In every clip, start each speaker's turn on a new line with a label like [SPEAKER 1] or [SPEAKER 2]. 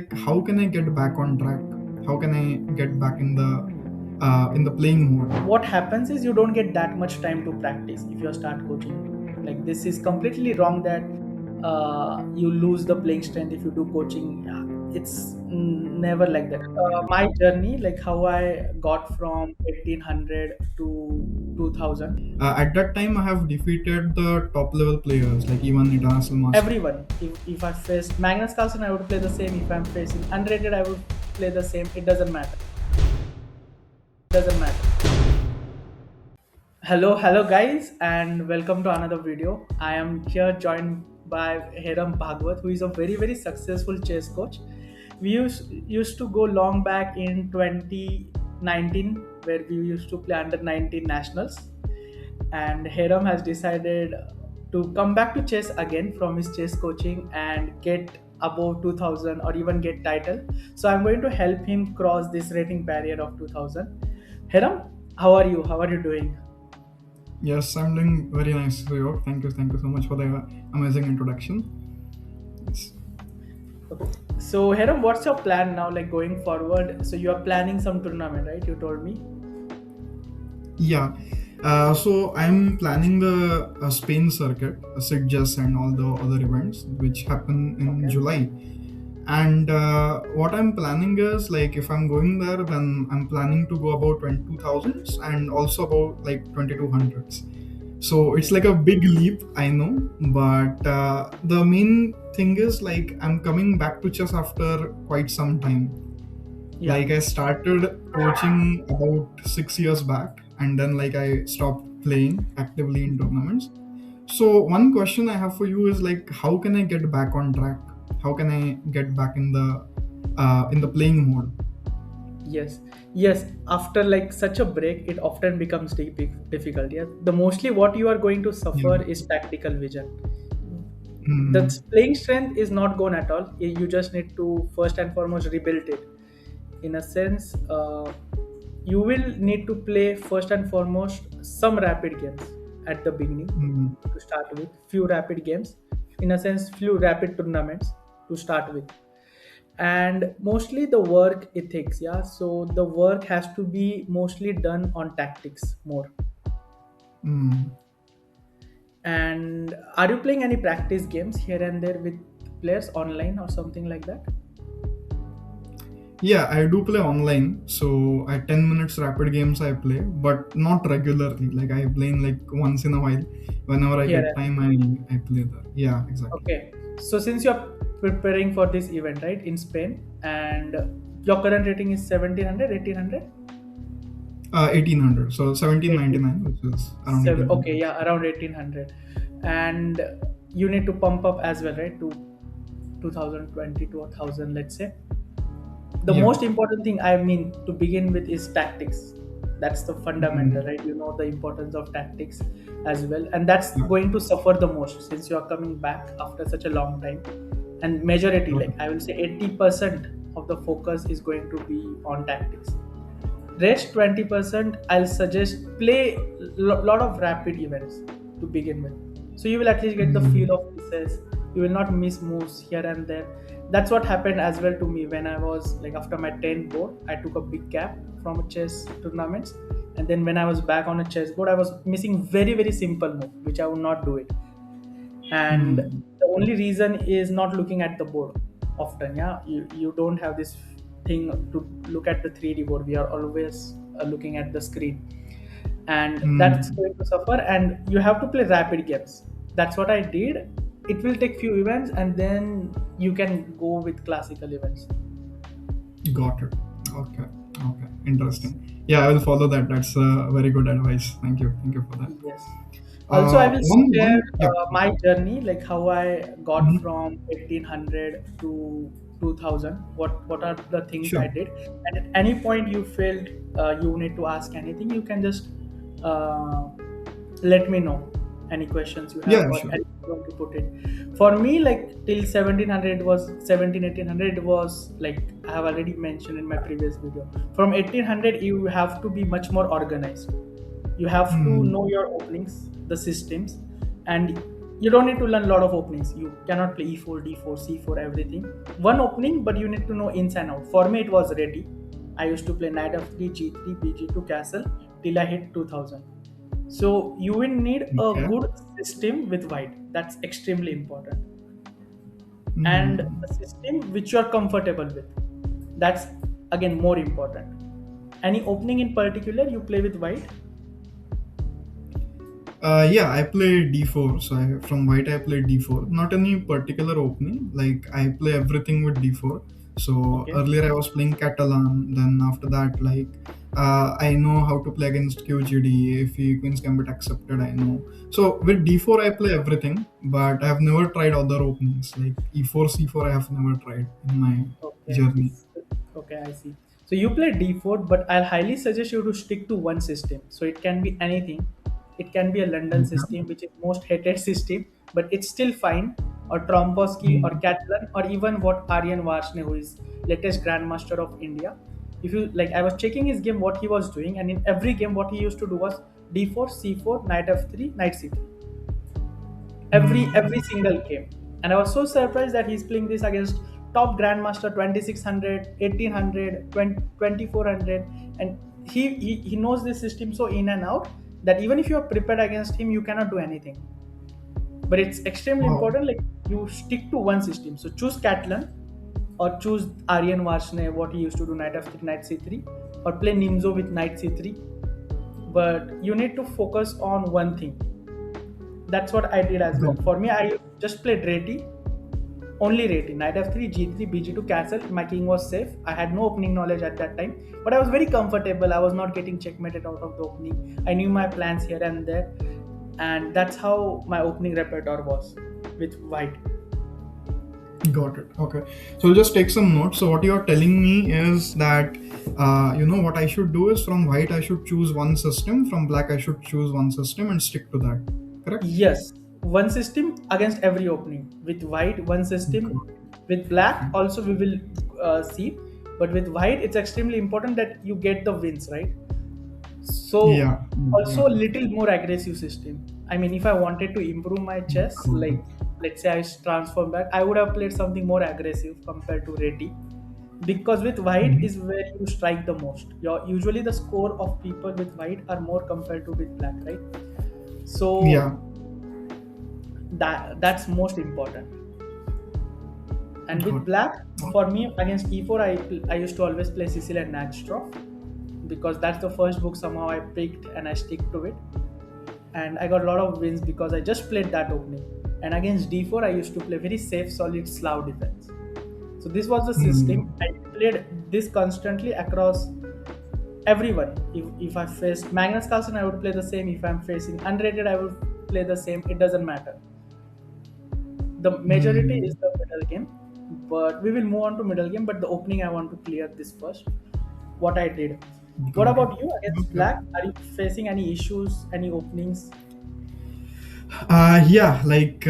[SPEAKER 1] like, how can I get back on track? How can I get back in the playing mode?
[SPEAKER 2] What happens is you don't get that much time to practice if you start coaching. Like, this is completely wrong that you lose the playing strength if you do coaching. It's never like that. My journey, like how I got from 1800 to 2000.
[SPEAKER 1] At that time, I have defeated the top level players, like even international master.
[SPEAKER 2] Everyone, if I faced Magnus Carlsen, I would play the same. If I'm facing unrated, I would play the same. It doesn't matter. Hello guys, and welcome to another video. I am here joined by Herambh, who is a very successful chess coach. We used to go long back in 2019, where we used to play under 19 nationals, and Herambh has decided to come back to chess again from his chess coaching and get above 2000 or even get title. So I'm going to help him cross this rating barrier of 2000. Herambh, how are you? How are you doing?
[SPEAKER 1] Yes, I'm doing very nice, Suyog. Thank you so much for the amazing introduction. Yes.
[SPEAKER 2] Okay. So, Heram, what's your plan now, like going forward? So, you are planning some tournament, right? You told me.
[SPEAKER 1] Yeah. So I'm planning the Spain circuit, Sitges and all the other events which happen in
[SPEAKER 2] Okay.
[SPEAKER 1] July. And what I'm planning is, like, if I'm going there, then I'm planning to go about 22,000s and also about like 2200s. So it's like a big leap, I know, but the main thing is, like, I'm coming back to chess after quite some time.
[SPEAKER 2] Yeah.
[SPEAKER 1] Like, I started coaching about 6 years back, and then like I stopped playing actively in tournaments. So one question I have for you is, like, how can I get back on track? How can I get back in the playing mode?
[SPEAKER 2] Yes. Yes. After like such a break, it often becomes difficult. Yeah. The mostly what you are going to
[SPEAKER 1] Yeah.
[SPEAKER 2] suffer is tactical vision. The
[SPEAKER 1] Hmm.
[SPEAKER 2] playing strength is not gone at all. You just need to first and foremost rebuild it. In a sense, you will need to play first and foremost some rapid games at the beginning
[SPEAKER 1] Hmm.
[SPEAKER 2] to start with. Few rapid games, in a sense, few rapid tournaments to start with, and mostly the work ethics. Yeah, so the work has to be mostly done on tactics more.
[SPEAKER 1] Hmm.
[SPEAKER 2] And are you playing any practice games here and there with players online or something like that?
[SPEAKER 1] Yeah, I do play online. So at 10 minutes rapid games I play, but not regularly. Like, I play in like once in a while. Whenever I
[SPEAKER 2] Here
[SPEAKER 1] get
[SPEAKER 2] and
[SPEAKER 1] time, I play that. Yeah, exactly.
[SPEAKER 2] Okay, so since you're preparing for this event, right, in Spain, and your current rating is 1700, 1800,
[SPEAKER 1] 1800. So
[SPEAKER 2] 18,
[SPEAKER 1] 1799, which is around
[SPEAKER 2] okay,
[SPEAKER 1] 1800.
[SPEAKER 2] yeah, around 1800, and you need to pump up as well, right, to 2020 to 1000, let's say. The
[SPEAKER 1] Yeah.
[SPEAKER 2] most important thing, I mean, to begin with is tactics. That's the fundamental,
[SPEAKER 1] Mhm.
[SPEAKER 2] right? You know the importance of tactics as well, and that's
[SPEAKER 1] Yeah.
[SPEAKER 2] going to suffer the most since you are coming back after such a long time. And majority,
[SPEAKER 1] Got
[SPEAKER 2] like
[SPEAKER 1] it.
[SPEAKER 2] I will say 80% of the focus is going to be on tactics. Rest 20%, I'll suggest play lot of rapid events to begin with. So you will at least get the feel
[SPEAKER 1] Mhm.
[SPEAKER 2] of pieces. You will not miss moves here and there. That's what happened as well to me when I was like after my 10th board. I took a big gap from chess tournaments. And then when I was back on a chessboard, I was missing very simple move, which I would not do it. And
[SPEAKER 1] Mhm.
[SPEAKER 2] the only reason is not looking at the board often. Yeah, you don't have this thing to look at the 3D board. We are always looking at the screen, and that's
[SPEAKER 1] Mhm.
[SPEAKER 2] going to suffer, and you have to play rapid games. That's what I did. It will take few events, and then you can go with classical events.
[SPEAKER 1] Got it. Okay. Okay. Interesting. Yeah, I will follow that. That's very good advice. Thank you. Thank you for that.
[SPEAKER 2] Yes. Also, I will share
[SPEAKER 1] Yeah.
[SPEAKER 2] my journey, like how I got
[SPEAKER 1] Mhm.
[SPEAKER 2] from 1800 to 2000. What are the things I
[SPEAKER 1] Sure.
[SPEAKER 2] did? And at any point you felt you need to ask anything, you can just uh, let me know any questions you have
[SPEAKER 1] Yeah,
[SPEAKER 2] or
[SPEAKER 1] sure.
[SPEAKER 2] anything you want to put it. For me, like till 1700 was 1800 was like I have already mentioned in my previous video. From 1800, you have to be much more organized. You have to
[SPEAKER 1] Mhm.
[SPEAKER 2] know your openings, the systems, and You don't need to learn a lot of openings. You cannot play e4, d4, c4, everything. One opening, but you need to know ins and out. For me, it was ready. I used to play knight f3, g3, bg2, castle till I hit 2000. So you will need a
[SPEAKER 1] Okay.
[SPEAKER 2] good system with white. That's extremely important. And
[SPEAKER 1] Hmm.
[SPEAKER 2] a system which you are comfortable with. That's again more important. Any opening in particular you play with white?
[SPEAKER 1] Yeah, I play d4. So from white, I play d4. Not any particular opening. Like I play everything with d4. So
[SPEAKER 2] Okay.
[SPEAKER 1] earlier I was playing Catalan. Then after that, like I know how to play against QGD. If Queen's Gambit accepted, I know. So with d4, I play everything. But I have never tried other openings like e4, c4. I have never tried in my
[SPEAKER 2] Okay.
[SPEAKER 1] journey.
[SPEAKER 2] Okay, I see. So you play d4, but I'll highly suggest you to stick to one system. So it can be anything. It can be a London
[SPEAKER 1] Okay.
[SPEAKER 2] system, which is most hated system, but it's still fine. Or Trombowski or
[SPEAKER 1] Hmm.
[SPEAKER 2] Catalan, or even what Aryan Varshney, who is latest Grandmaster of India. If you like, I was checking his game, what he was doing, and in every game, what he used to do was d4, c4, knight f3, knight c3, every
[SPEAKER 1] Hmm.
[SPEAKER 2] single game. And I was so surprised that he's playing this against top grandmaster 2600, 1800, 2400, and he knows this system so in and out that even if you are prepared against him, you cannot do anything. But it's extremely
[SPEAKER 1] Wow.
[SPEAKER 2] important, like you stick to one system. So choose Catalan or choose Aryan Varshney, what he used to do, knight f3, knight c3, or play Nimzo with knight c3. But you need to focus on one thing. That's what I did as well.
[SPEAKER 1] Got
[SPEAKER 2] For me, I just played Reti, only Reti. Knight f3, g3, bg2, castle. My king was safe. I had no opening knowledge at that time, but I was very comfortable. I was not getting checkmated out of the opening. I knew my plans here and there, and that's how my opening repertoire was with white.
[SPEAKER 1] Got it. Okay. So I'll just take some notes. So what you're telling me is that, what I should do is from white I should choose one system, from black I should choose one system and stick to that. Correct?
[SPEAKER 2] Yes, one system against every opening. With white, one system.
[SPEAKER 1] Got it.
[SPEAKER 2] With
[SPEAKER 1] Okay.
[SPEAKER 2] black, also we will see. But with white, it's extremely important that you get the wins, right? So
[SPEAKER 1] Yeah.
[SPEAKER 2] also
[SPEAKER 1] Got
[SPEAKER 2] a
[SPEAKER 1] it.
[SPEAKER 2] little more aggressive system. I mean, if I wanted to improve my chess,
[SPEAKER 1] Got it.
[SPEAKER 2] like let's say I transform back, I would have played something more aggressive compared to Reddy. Because with white
[SPEAKER 1] Mhm.
[SPEAKER 2] is where you strike the most. Your usually the score of people with white are more compared to with black, right? So
[SPEAKER 1] Yeah.
[SPEAKER 2] that's most important. And with
[SPEAKER 1] Got
[SPEAKER 2] black,
[SPEAKER 1] it.
[SPEAKER 2] for me against e4, I used to always play Cecil and Nagstroth because that's the first book somehow I picked and I stick to it. And I got a lot of wins because I just played that opening. And against d4, I used to play very safe, solid Slav defense. So this was the system.
[SPEAKER 1] Hmm.
[SPEAKER 2] I played this constantly across everyone. If I faced Magnus Carlsen, I would play the same. If I'm facing unrated, I would play the same. It doesn't matter. The majority
[SPEAKER 1] Hmm.
[SPEAKER 2] is the middle game, but we will move on to middle game. But the opening, I want to clear this first. What I did. What
[SPEAKER 1] Got it.
[SPEAKER 2] about you against
[SPEAKER 1] Okay.
[SPEAKER 2] black? Are you facing any issues, any openings?
[SPEAKER 1] Yeah, like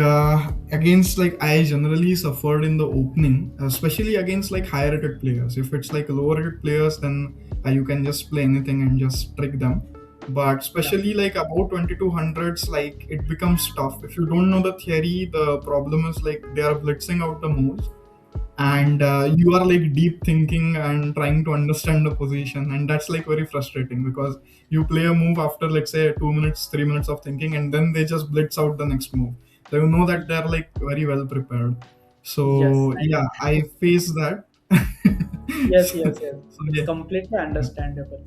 [SPEAKER 1] against like I generally suffered in the opening, especially against like higher rated players. If it's like lower rated players, then you can just play anything and just trick them. But
[SPEAKER 2] Yeah.
[SPEAKER 1] especially like about 2200s, like it becomes tough. If you don't know the theory, the problem is like they are blitzing out the moves, and you are like deep thinking and trying to understand the position, and that's like very frustrating because you play a move after let's say 2 minutes 3 minutes of thinking, and then they just blitz out the next move, so you know that they're like very well prepared.
[SPEAKER 2] Yes.
[SPEAKER 1] So yeah, I face that.
[SPEAKER 2] Yes,
[SPEAKER 1] so,
[SPEAKER 2] yes, yes.
[SPEAKER 1] so
[SPEAKER 2] It's
[SPEAKER 1] yeah.
[SPEAKER 2] completely understandable.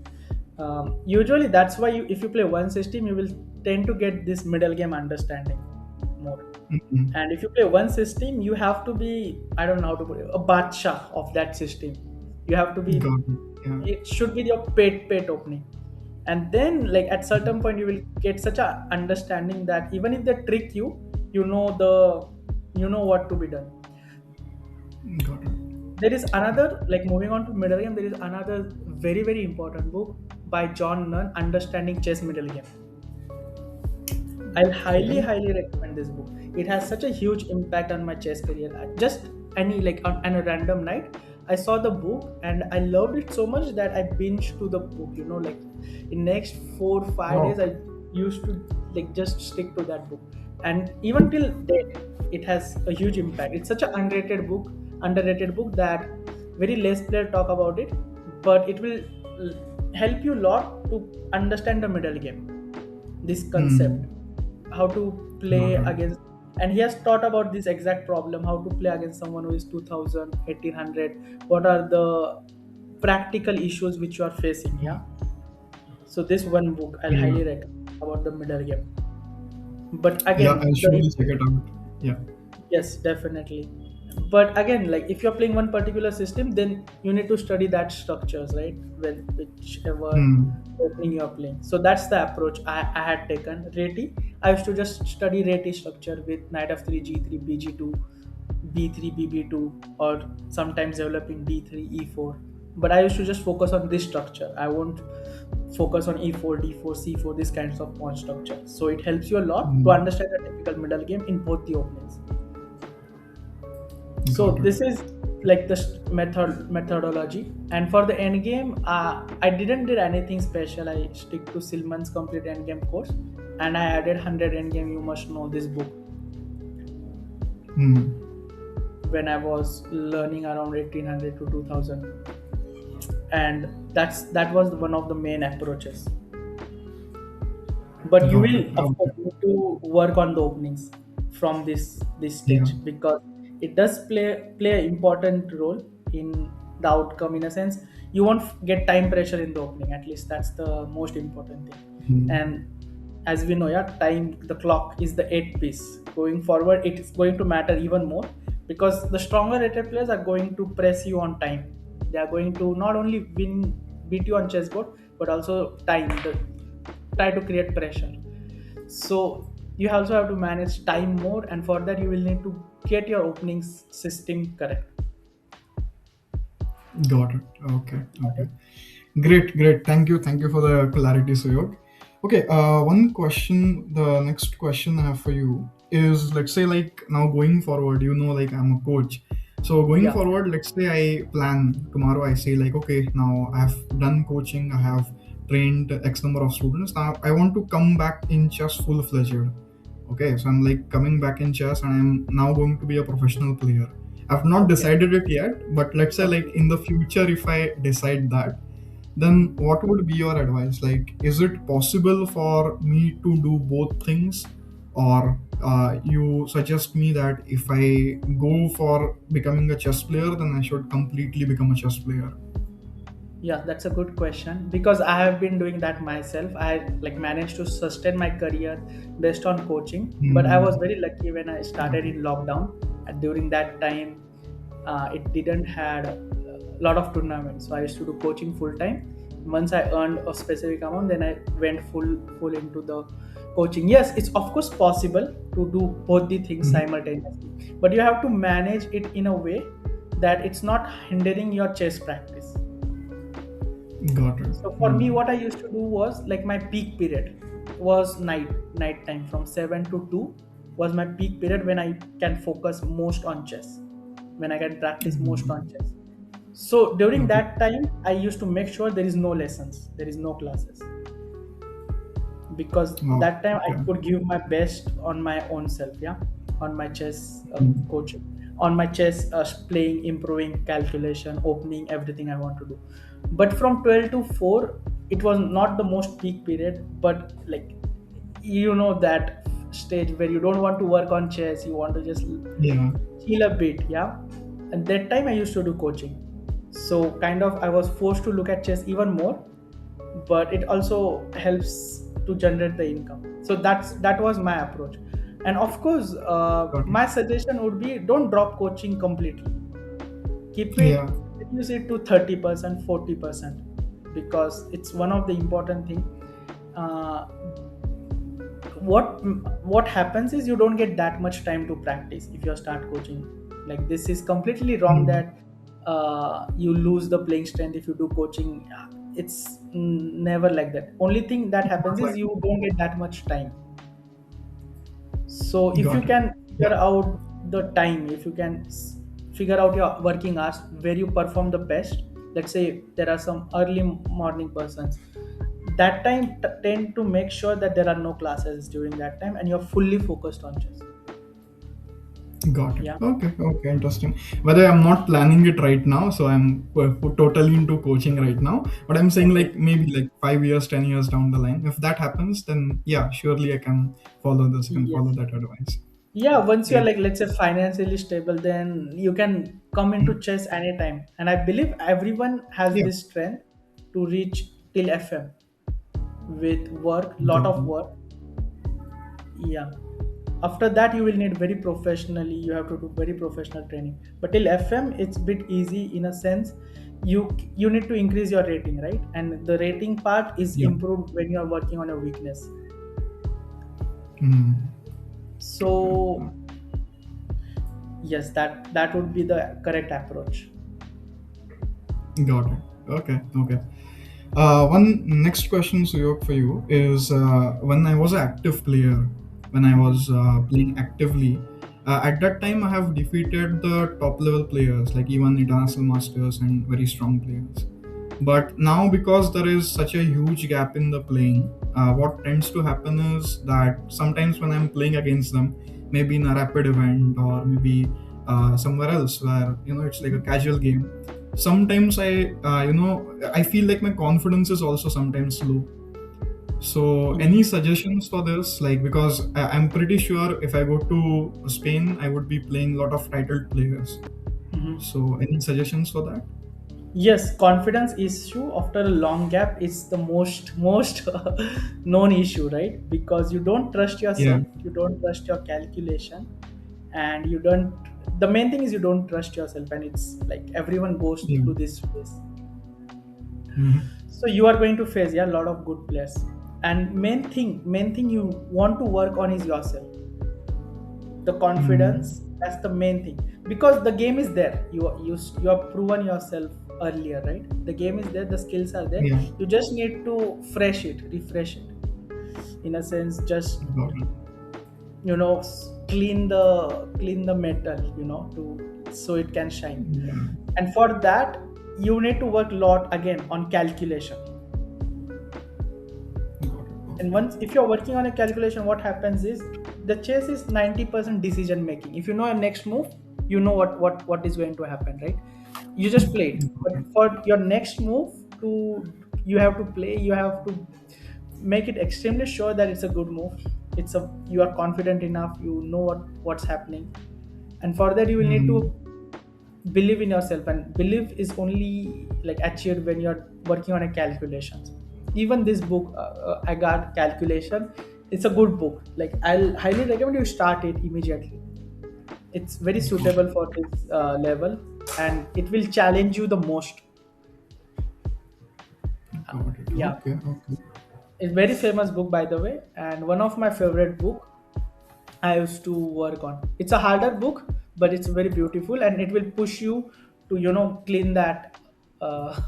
[SPEAKER 2] Usually, that's why if you play one system, you will tend to get this middle game understanding more.
[SPEAKER 1] Mhm.
[SPEAKER 2] And if you play one system, you have to be, I don't know how to put it, a badsha of that system. You have to be,
[SPEAKER 1] Got it. Yeah.
[SPEAKER 2] it should be your pet opening. And then, like at certain point, you will get such a understanding that even if they trick you, you know you know what to be done.
[SPEAKER 1] Got it.
[SPEAKER 2] There is
[SPEAKER 1] Okay.
[SPEAKER 2] another, like moving on to middle game, there is another very important book by John Nunn, Understanding Chess Middle Game. I'll
[SPEAKER 1] Okay.
[SPEAKER 2] highly recommend this book. It has such a huge impact on my chess career. Just any like on a random night, I saw the book and I loved it so much that I binged to the book. You know, like in next 4 5 days,
[SPEAKER 1] Wow.
[SPEAKER 2] I used to like just stick to that book. and even till date it has a huge impact. It's such an underrated book that very less players talk about it, but it will help you a lot to understand the middle game, this concept,
[SPEAKER 1] Hmm.
[SPEAKER 2] how to
[SPEAKER 1] Got
[SPEAKER 2] play
[SPEAKER 1] it.
[SPEAKER 2] against. And he has thought about this exact problem, how to play against someone who is 2000, 1800. What are the practical issues which you are facing? Yeah, so this one book I'll
[SPEAKER 1] Yeah.
[SPEAKER 2] highly recommend about the middle game. But
[SPEAKER 1] Yeah,
[SPEAKER 2] again,
[SPEAKER 1] I'll
[SPEAKER 2] the
[SPEAKER 1] surely check it out. Yeah.
[SPEAKER 2] yes, definitely. But again, like if you're playing one particular system, then you need to study that structures, right? When whichever
[SPEAKER 1] Hmm.
[SPEAKER 2] opening you're playing. So that's the approach I had taken. Reti, I used to just study Reti structure with knight f3, g3, bg2, b3, bb2, or sometimes developing d3, e4. But I used to just focus on this structure. I won't focus on e4, d4, c4, these kinds of pawn structure. So it helps you a lot to
[SPEAKER 1] Hmm.
[SPEAKER 2] understand the typical middle game in both the openings. So
[SPEAKER 1] Got it.
[SPEAKER 2] this is like the methodology. And for the end game, I didn't did anything special. I stick to Silman's complete end game course, and I added 100 end game. You must know this book
[SPEAKER 1] Hmm.
[SPEAKER 2] when I was learning around 1800 to 2000, and that was one of the main approaches. But you
[SPEAKER 1] Got
[SPEAKER 2] will
[SPEAKER 1] it.
[SPEAKER 2] of
[SPEAKER 1] Okay.
[SPEAKER 2] course need to work on the openings from this
[SPEAKER 1] Yeah.
[SPEAKER 2] stage, because it does play an important role in the outcome. In a sense, you won't get time pressure in the opening. At least that's the most important thing.
[SPEAKER 1] Hmm.
[SPEAKER 2] And as we know, yeah, time, the clock is the eighth piece. Going forward, it is going to matter even more, because the stronger rated players are going to press you on time. They are going to not only beat you on chessboard, but also try to create pressure. So you also have to manage time more, and for that you will need to get your opening system correct.
[SPEAKER 1] Got it. Okay. Okay. Great, great. Thank you for the clarity, Suyog. Okay, one question. The next question I have for you is, let's say, like now going forward, like I'm a coach. So going
[SPEAKER 2] Yeah,
[SPEAKER 1] forward, let's say I plan tomorrow. I say like, okay, now I have done coaching. I have trained X number of students. Now I want to come back in chess full fledged. Okay, so I'm like coming back in chess, and I'm now going to be a professional player. I've not
[SPEAKER 2] okay,
[SPEAKER 1] decided it yet, but let's say like
[SPEAKER 2] okay.
[SPEAKER 1] in the future, if I decide that, then what would be your advice? Like, is it possible for me to do both things, or you suggest me that if I go for becoming a chess player, then I should completely become a chess player?
[SPEAKER 2] Yeah, that's a good question, because I have been doing that myself. I like managed to sustain my career based on coaching, but I was
[SPEAKER 1] Hmm.
[SPEAKER 2] very lucky when I started
[SPEAKER 1] Okay.
[SPEAKER 2] in lockdown. And during that time, it didn't had a lot of tournaments, so I used to do coaching full time. Once I earned a specific amount, then I went full into the coaching. Yes, it's of course possible to do both the things
[SPEAKER 1] Mhm.
[SPEAKER 2] simultaneously, but you have to manage it in a way that it's not hindering your chess practice.
[SPEAKER 1] Got it.
[SPEAKER 2] So for me,
[SPEAKER 1] Hmm.
[SPEAKER 2] what I used to do was like my peak period was night time from 7 to 2 was my peak period when I can focus most on chess, when I can practice most on chess. So during
[SPEAKER 1] Okay.
[SPEAKER 2] that time, I used to make sure there is no lessons, there is no classes, because
[SPEAKER 1] Oh,
[SPEAKER 2] that time I
[SPEAKER 1] okay.
[SPEAKER 2] could give my best on my own self, yeah, on my chess
[SPEAKER 1] Hmm.
[SPEAKER 2] coaching, on my chess playing, improving, calculation, opening, everything I want to do. But from 12 to 4, it was not the most peak period, but like that stage where you don't want to work on chess, you want to just
[SPEAKER 1] Yeah.
[SPEAKER 2] chill a bit, yeah. And that time I used to do coaching, so kind of I was forced to look at chess even more, but it also helps to generate the income. So that was my approach. And of course,
[SPEAKER 1] Got it.
[SPEAKER 2] my suggestion would be, don't drop coaching completely. Keep it,
[SPEAKER 1] Yeah.
[SPEAKER 2] reduce it to 30%, 40%, because it's one of the important thing. uh, what happens is you don't get that much time to practice if you start coaching. Like, this is completely wrong
[SPEAKER 1] Hmm.
[SPEAKER 2] that you lose the playing strength if you do coaching. It's never like that. Only thing that happens is
[SPEAKER 1] Like,
[SPEAKER 2] you don't get that much time. So if you
[SPEAKER 1] got it.
[SPEAKER 2] can
[SPEAKER 1] Yeah.
[SPEAKER 2] figure out the time, if you can figure out your working hours where you perform the best. Let's say there are some early morning persons, that time tend to make sure that there are no classes during that time and you're fully focused on chess.
[SPEAKER 1] Got it.
[SPEAKER 2] Yeah.
[SPEAKER 1] Okay, okay, interesting. Whether I'm not planning it right now, so I'm totally into coaching right now. But I'm saying
[SPEAKER 2] Okay.
[SPEAKER 1] like maybe like 5 years, 10 years down the line, if that happens, then yeah, surely I can follow this. I can follow
[SPEAKER 2] Yes.
[SPEAKER 1] that advice.
[SPEAKER 2] Yeah, once you're
[SPEAKER 1] Great.
[SPEAKER 2] like, let's say, financially stable, then you can come into
[SPEAKER 1] Mhm.
[SPEAKER 2] chess anytime. And I believe everyone has
[SPEAKER 1] Yeah,
[SPEAKER 2] this strength to reach till FM with work, lot
[SPEAKER 1] got
[SPEAKER 2] of
[SPEAKER 1] it.
[SPEAKER 2] work. Yeah. After that, you will need very professionally. You have to do very professional training. But till FM, it's bit easy in a sense. You need to increase your rating, right? And the rating part is
[SPEAKER 1] Yeah.
[SPEAKER 2] improved when you are working on a weakness.
[SPEAKER 1] Mm. Okay.
[SPEAKER 2] So yes, that would be the correct approach.
[SPEAKER 1] Got it. Okay. Okay. One next question, Suyog, for you is when I was an active player, when I was
[SPEAKER 2] Mhm.
[SPEAKER 1] playing actively, at that time I have defeated the top level players, like even international masters and very strong players. But now, because there is such a huge gap in the playing, what tends to happen is that sometimes when I'm playing against them, maybe in a rapid event or maybe somewhere else where it's like a casual game, sometimes I feel like my confidence is also sometimes low. So any
[SPEAKER 2] Mhm.
[SPEAKER 1] suggestions for this? Like, because I'm pretty sure if I go to Spain, I would be playing a lot of titled players.
[SPEAKER 2] Mhm.
[SPEAKER 1] So any suggestions for that?
[SPEAKER 2] Yes, confidence issue after a long gap is the most known issue, right? Because you don't trust
[SPEAKER 1] Yeah.
[SPEAKER 2] yourself, you don't trust your calculation, and you don't. The main thing is you don't trust yourself, and it's like everyone goes
[SPEAKER 1] Yeah.
[SPEAKER 2] through this phase.
[SPEAKER 1] Hmm.
[SPEAKER 2] So you are going to face, yeah, a lot of good players, and main thing you want to work on is yourself, the
[SPEAKER 1] Mm.
[SPEAKER 2] confidence. That's the main thing, because the game is there. You have proven yourself earlier, right? The game is there, the skills are there.
[SPEAKER 1] Yeah.
[SPEAKER 2] You just need to refresh it, in a sense. Just
[SPEAKER 1] Got it.
[SPEAKER 2] clean the metal, to so it can shine.
[SPEAKER 1] Yeah.
[SPEAKER 2] And for that, you need to work a lot again on calculation.
[SPEAKER 1] Got it.
[SPEAKER 2] And
[SPEAKER 1] Okay.
[SPEAKER 2] once, if you're working on a calculation, what happens is the chess is 90% decision making. If you know your next move, you know what is going to happen, right? You just play it.
[SPEAKER 1] Got
[SPEAKER 2] But
[SPEAKER 1] it.
[SPEAKER 2] for your next move to you have to play, you have to make it extremely sure that it's a good move. You are confident enough, you know what's happening. And for that, you will need to
[SPEAKER 1] Mm.
[SPEAKER 2] believe in yourself, and belief is only like achieved when you're working on a calculations. Even this book, I got calculation. It's a good book. Like, I'll highly recommend you start it immediately. It's very
[SPEAKER 1] Got
[SPEAKER 2] suitable
[SPEAKER 1] it.
[SPEAKER 2] for this level, and it will challenge you the most.
[SPEAKER 1] Got it.
[SPEAKER 2] Yeah,
[SPEAKER 1] Okay. Okay.
[SPEAKER 2] it's very famous book, by the way, and one of my favorite book I used to work on. It's a harder book, but it's very beautiful, and it will push you to clean that uh,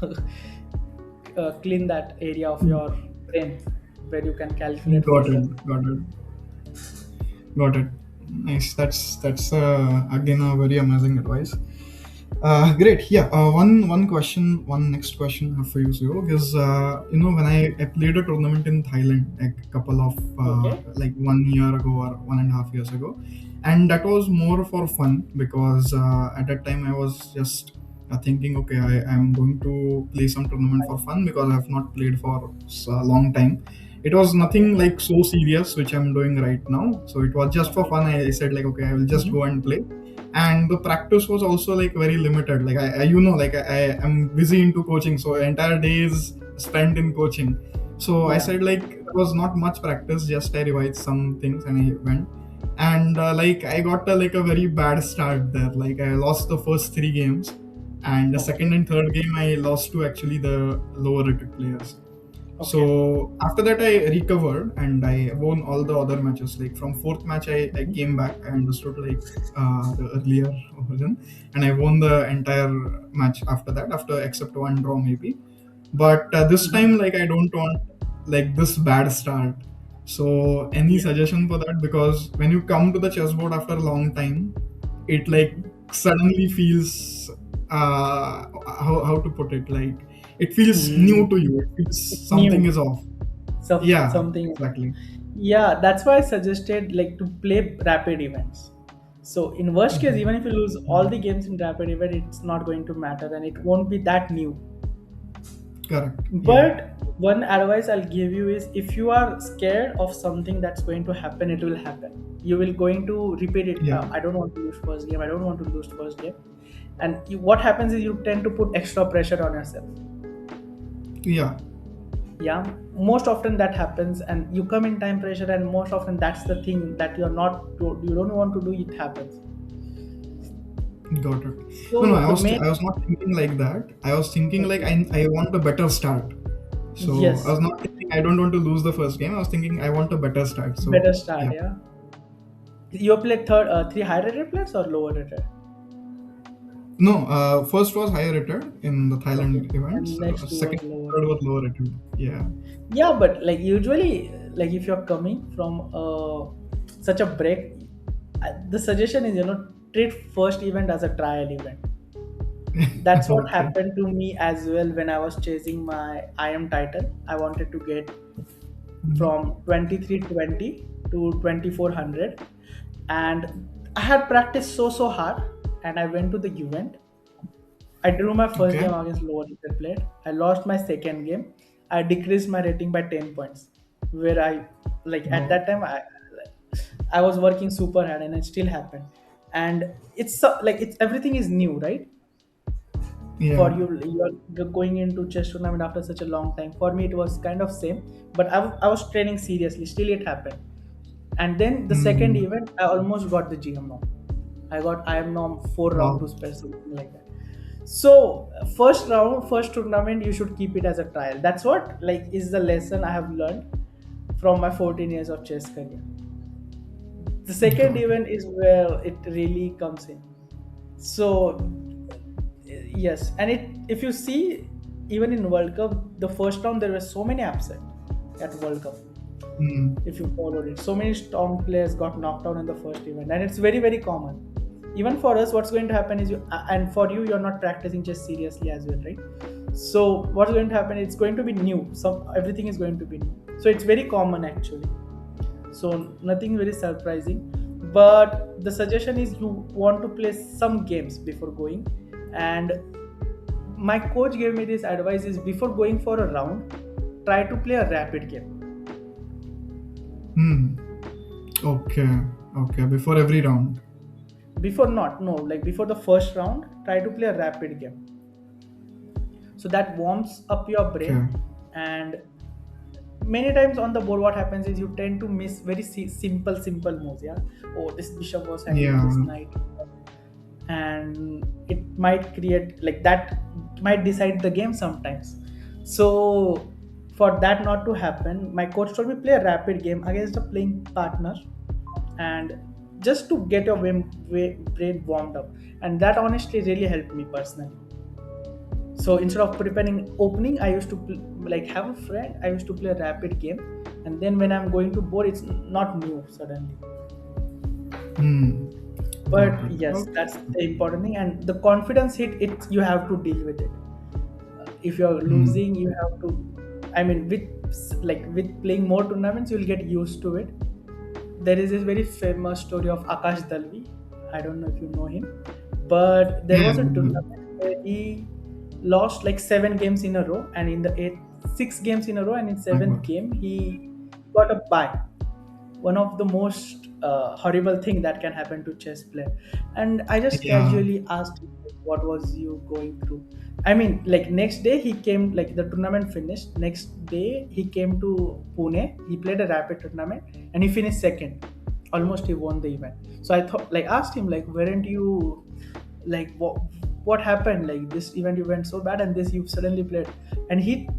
[SPEAKER 2] clean that area of your brain where you can calculate
[SPEAKER 1] Got
[SPEAKER 2] further.
[SPEAKER 1] it. Got it. Got it. Nice. That's again a very amazing advice. Great. Yeah. One question. One next question I have for you, Suyog, is when I played a tournament in Thailand like a couple of
[SPEAKER 2] Okay.
[SPEAKER 1] like 1 year ago or 1.5 years ago, and that was more for fun because at that time I was just thinking, okay, I am going to play some tournament for fun because I have not played for a long time. It was
[SPEAKER 2] Okay.
[SPEAKER 1] nothing like so serious which I'm doing right now, so it was just for
[SPEAKER 2] Okay.
[SPEAKER 1] fun. I said like, okay, I will just go
[SPEAKER 2] Mhm.
[SPEAKER 1] and play, and the practice was also like very limited. Like I am busy into coaching, so entire day is spent in coaching. So I
[SPEAKER 2] Yeah.
[SPEAKER 1] said like there was not much practice, just I revised some things and I went. And like I got like a very bad start there. Like I lost the first three games, and the
[SPEAKER 2] Okay.
[SPEAKER 1] second and third game I lost to actually the lower rated players.
[SPEAKER 2] Okay.
[SPEAKER 1] So after that, I recovered and I won all the other matches. Like from fourth match, I
[SPEAKER 2] Mhm.
[SPEAKER 1] came back. I understood like the earlier version, and I won the entire match after that, after except one draw maybe. But this
[SPEAKER 2] Mhm.
[SPEAKER 1] time, like I don't want like this bad start. So any
[SPEAKER 2] Yeah.
[SPEAKER 1] suggestion for that? Because when you come to the chessboard after a long time, it like
[SPEAKER 2] Mhm.
[SPEAKER 1] suddenly feels how to put it, like it feels new
[SPEAKER 2] Mm.
[SPEAKER 1] to you. It feels
[SPEAKER 2] It's
[SPEAKER 1] something
[SPEAKER 2] new.
[SPEAKER 1] is off. Yeah,
[SPEAKER 2] something.
[SPEAKER 1] exactly.
[SPEAKER 2] Yeah, that's why I suggested like to play rapid events. So in worst case, even if you lose all the
[SPEAKER 1] Mm.
[SPEAKER 2] games in rapid event, it's not going to matter and it won't be that new.
[SPEAKER 1] Correct. Yeah.
[SPEAKER 2] But one advice I'll give you is if you are scared of something that's going to happen, it will happen. You will going to repeat it.
[SPEAKER 1] Yeah.
[SPEAKER 2] I don't want to lose first game. I don't want to lose first game. And what happens is you tend to put extra pressure on yourself.
[SPEAKER 1] Yeah.
[SPEAKER 2] Yeah, most often that happens, and you come in time pressure, and most often that's the thing that you don't want to do. It happens.
[SPEAKER 1] Got it. No, no,
[SPEAKER 2] So the main
[SPEAKER 1] I was not thinking like that. I was thinking like
[SPEAKER 2] okay,
[SPEAKER 1] I want a better start. So I
[SPEAKER 2] yes,
[SPEAKER 1] was not thinking I don't want to lose the first game. I was thinking I want a better start. So
[SPEAKER 2] better start.
[SPEAKER 1] yeah.
[SPEAKER 2] Yeah, you played three high rated players or lower rated?
[SPEAKER 1] No, first was higher rated in the
[SPEAKER 2] Okay,
[SPEAKER 1] Thailand
[SPEAKER 2] and
[SPEAKER 1] events.
[SPEAKER 2] next two
[SPEAKER 1] Second,
[SPEAKER 2] was lower
[SPEAKER 1] third was
[SPEAKER 2] rated.
[SPEAKER 1] lower rated. Yeah.
[SPEAKER 2] Yeah, but like usually, like if you're coming from such a break, the suggestion is treat first event as a trial event. That's what
[SPEAKER 1] Okay.
[SPEAKER 2] happened to me as well when I was chasing my IM title. I wanted to get
[SPEAKER 1] Mhm.
[SPEAKER 2] from 2320 to 2400, and I had practiced so hard, and I went to the event. I drew my first
[SPEAKER 1] Okay.
[SPEAKER 2] game against lower rated player. I lost my second game. I decreased my rating by 10 points. Where I like at
[SPEAKER 1] Oh.
[SPEAKER 2] that time I was working super hard and it still happened. And it's like it's everything is new, right? For
[SPEAKER 1] Yeah.
[SPEAKER 2] you, you're going into chess tournament after such a long time. For me, it was kind of same, but I was training seriously. Still, it happened. And then the second
[SPEAKER 1] Mm.
[SPEAKER 2] event, I almost got the GM norm. I got IM norm 4 round
[SPEAKER 1] Wow.
[SPEAKER 2] to spare something like that. So first round, first tournament, you should keep it as a trial. That's what like is the lesson I have learned from my 14 years of chess career. The second
[SPEAKER 1] Got it.
[SPEAKER 2] event is where it really comes in. So yes, and it if you see even in World Cup, the first round there were so many upset at World Cup.
[SPEAKER 1] Mm.
[SPEAKER 2] If you followed it, so many strong players got knocked out in the first event, and it's very common. Even for us, what's going to happen is and for you, you're not practicing chess seriously as well, right? So what's going to happen? It's going to be new. Everything is going to be new. So it's very common actually. So nothing very surprising. But the suggestion is you want to play some games before going, and my coach gave me this advice is before going for a round, try to play a rapid game.
[SPEAKER 1] Hmm. Okay. Okay. Before every round.
[SPEAKER 2] Before not no like before the first round, try to play a rapid game, so that warms up your
[SPEAKER 1] Okay.
[SPEAKER 2] brain. And many times on the board what happens is you tend to miss very simple moves. Yeah, oh, this bishop was handling
[SPEAKER 1] Yeah.
[SPEAKER 2] this knight, and it might create like that, might decide the game sometimes. So for that not to happen, my coach told me play a rapid game against a playing partner, and just to get your brain warmed up. And that honestly really helped me personally. So instead of preparing opening, I used to like have a friend, I used to play a rapid game, and then when I'm going to board, it's not new suddenly.
[SPEAKER 1] Hmm. Got
[SPEAKER 2] But
[SPEAKER 1] it.
[SPEAKER 2] yes,
[SPEAKER 1] Okay.
[SPEAKER 2] that's the important thing. And the confidence hit, it you have to deal with it. If you're
[SPEAKER 1] Hmm.
[SPEAKER 2] losing, you have to, I mean, with playing more tournaments, you'll get used to it. There is this very famous story of Akash Dalvi. I don't know if you know him, but there
[SPEAKER 1] Yeah.
[SPEAKER 2] was a tournament where he lost like 7 games in a row, and in the 6 games in a row, and in
[SPEAKER 1] My
[SPEAKER 2] seventh
[SPEAKER 1] God.
[SPEAKER 2] game he got a bye. One of the most horrible thing that can happen to chess player. And I just
[SPEAKER 1] Yeah.
[SPEAKER 2] casually asked him, like, what was you going through? I mean, like next day he came, like the tournament finished. Next day he came to Pune. He played a rapid tournament and he finished second. Almost he won the event. So I thought, like, asked him, like, weren't you, like, what happened? Like this event you went so bad, and this you suddenly played. And he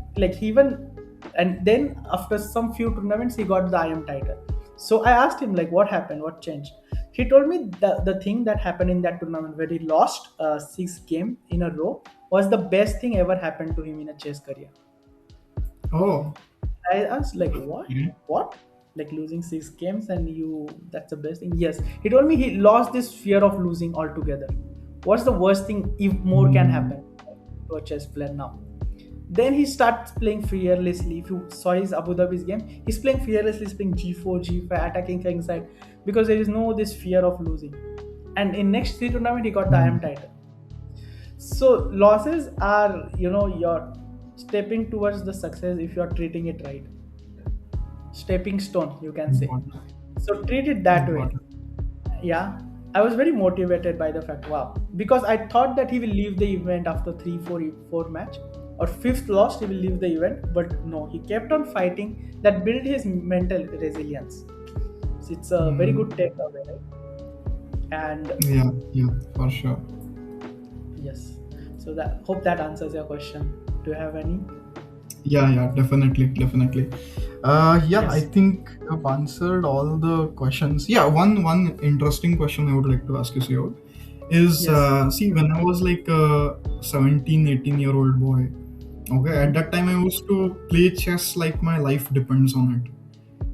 [SPEAKER 2] even, and then after some few tournaments he got the IM title. So I asked him, like, what happened, what changed. He told me the thing that happened in that tournament where he lost 6 games in a row was the best thing ever happened to him in a chess career.
[SPEAKER 1] Oh.
[SPEAKER 2] I asked, like, what?
[SPEAKER 1] Okay.
[SPEAKER 2] What? Like losing 6 games and you, that's the best thing? Yes. He told me he lost this fear of losing altogether. What's the worst thing if more can
[SPEAKER 1] Hmm.
[SPEAKER 2] happen to a chess player now? Then he starts playing fearlessly. If you saw his Abu Dhabi's game, he's playing fearlessly, he's playing G4, G5, attacking king side because there is no this fear of losing. And in next three tournament, he got the IM
[SPEAKER 1] Mm.
[SPEAKER 2] title. So losses are, your stepping towards the success if you are treating it right. Stepping stone, you can say.
[SPEAKER 1] Got
[SPEAKER 2] So treat it that
[SPEAKER 1] it.
[SPEAKER 2] way.
[SPEAKER 1] Got it.
[SPEAKER 2] Yeah, I was very motivated by the fact, wow, because I thought that he will leave the event after three, four match, or fifth loss he will leave the event, but no, he kept on fighting. That built his mental resilience. So it's a very good
[SPEAKER 1] Mm.
[SPEAKER 2] takeaway, right? And
[SPEAKER 1] Yeah, yeah, for sure.
[SPEAKER 2] yes, so that hope that answers your question. Do you have any?
[SPEAKER 1] Yeah, yeah, definitely, definitely. Yeah, I
[SPEAKER 2] Yes.
[SPEAKER 1] think I've answered all the questions. Yeah, one interesting question I would like to ask you, Suyog, is
[SPEAKER 2] Yes.
[SPEAKER 1] see, when I was like a 17, 18-year-old boy, okay, at
[SPEAKER 2] Hmm.
[SPEAKER 1] that time I used to play chess like my life depends on it.